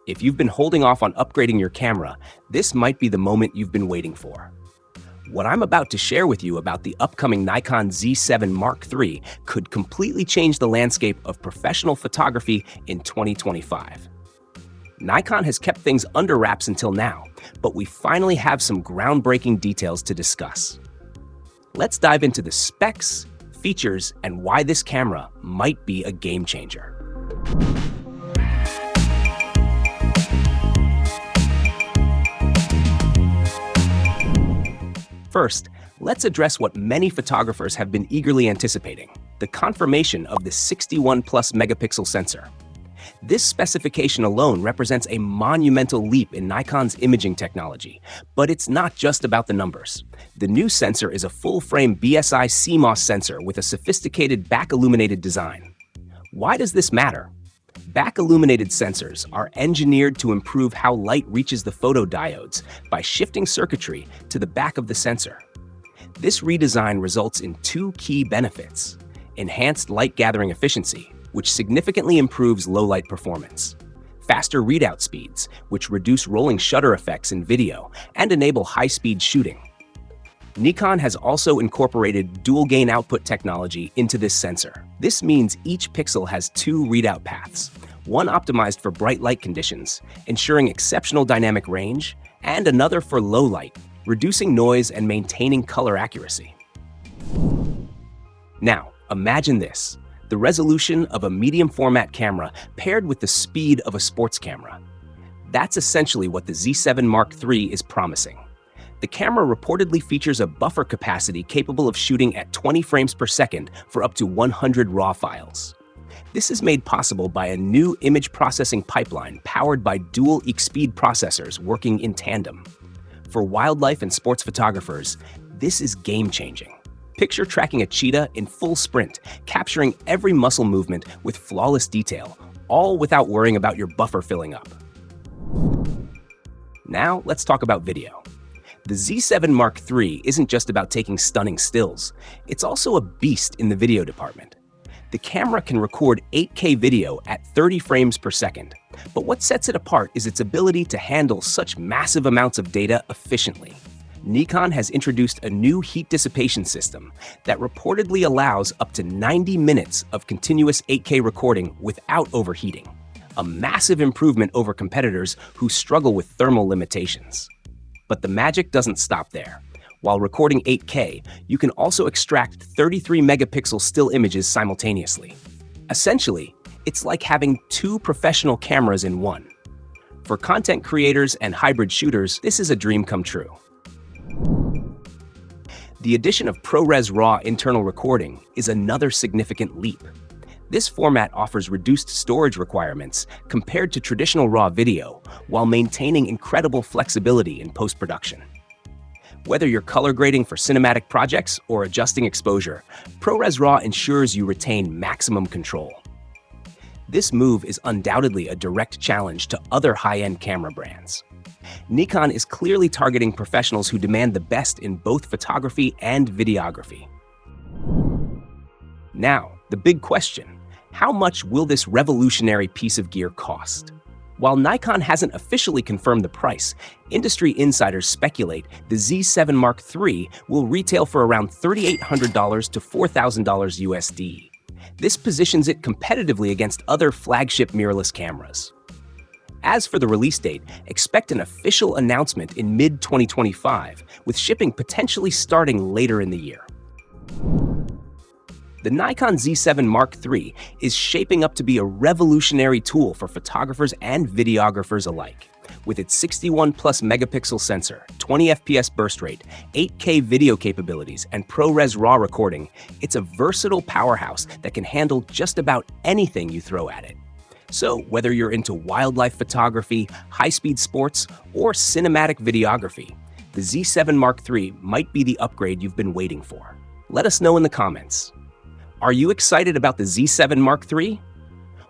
If you've been holding off on upgrading your camera, this might be the moment you've been waiting for. What I'm about to share with you about the upcoming Nikon Z7 Mark III could completely change the landscape of professional photography in 2025. Nikon has kept things under wraps until now, but we finally have some groundbreaking details to discuss. Let's dive into the specs, features, and why this camera might be a game changer. First, let's address what many photographers have been eagerly anticipating: the confirmation of the 61+ megapixel sensor. This specification alone represents a monumental leap in Nikon's imaging technology, but it's not just about the numbers. The new sensor is a full-frame BSI CMOS sensor with a sophisticated back-illuminated design. Why does this matter? Back-illuminated sensors are engineered to improve how light reaches the photodiodes by shifting circuitry to the back of the sensor. This redesign results in two key benefits: enhanced light gathering efficiency, which significantly improves low-light performance; faster readout speeds, which reduce rolling shutter effects in video and enable high-speed shooting. Nikon has also incorporated dual-gain output technology into this sensor. This means each pixel has two readout paths, one optimized for bright light conditions, ensuring exceptional dynamic range, and another for low light, reducing noise and maintaining color accuracy. Now, imagine this: the resolution of a medium format camera paired with the speed of a sports camera. That's essentially what the Z7 Mark III is promising. The camera reportedly features a buffer capacity capable of shooting at 20 frames per second for up to 100 RAW files. This is made possible by a new image processing pipeline powered by dual EEC processors working in tandem. For wildlife and sports photographers, this is game-changing. Picture tracking a cheetah in full sprint, capturing every muscle movement with flawless detail, all without worrying about your buffer filling up. Now, let's talk about video. The Z7 Mark III isn't just about taking stunning stills, it's also a beast in the video department. The camera can record 8K video at 30 frames per second, but what sets it apart is its ability to handle such massive amounts of data efficiently. Nikon has introduced a new heat dissipation system that reportedly allows up to 90 minutes of continuous 8K recording without overheating, a massive improvement over competitors who struggle with thermal limitations. But the magic doesn't stop there. While recording 8K, you can also extract 33 megapixel still images simultaneously. Essentially, it's like having two professional cameras in one. For content creators and hybrid shooters, this is a dream come true. The addition of ProRes Raw internal recording is another significant leap. This format offers reduced storage requirements compared to traditional RAW video, while maintaining incredible flexibility in post-production. Whether you're color grading for cinematic projects or adjusting exposure, ProRes Raw ensures you retain maximum control. This move is undoubtedly a direct challenge to other high-end camera brands. Nikon is clearly targeting professionals who demand the best in both photography and videography. Now, the big question: how much will this revolutionary piece of gear cost? While Nikon hasn't officially confirmed the price, industry insiders speculate the Z7 Mark III will retail for around $3,800 to $4,000 USD. This positions it competitively against other flagship mirrorless cameras. As for the release date, expect an official announcement in mid-2025, with shipping potentially starting later in the year. The Nikon Z7 Mark III is shaping up to be a revolutionary tool for photographers and videographers alike. With its 61+ megapixel sensor, 20 FPS burst rate, 8K video capabilities, and ProRes Raw recording, it's a versatile powerhouse that can handle just about anything you throw at it. So whether you're into wildlife photography, high-speed sports, or cinematic videography, the Z7 Mark III might be the upgrade you've been waiting for. Let us know in the comments. Are you excited about the Z7 Mark III?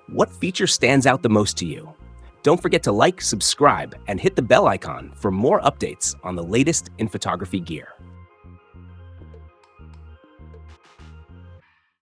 What feature stands out the most to you? Don't forget to like, subscribe, and hit the bell icon for more updates on the latest in photography gear.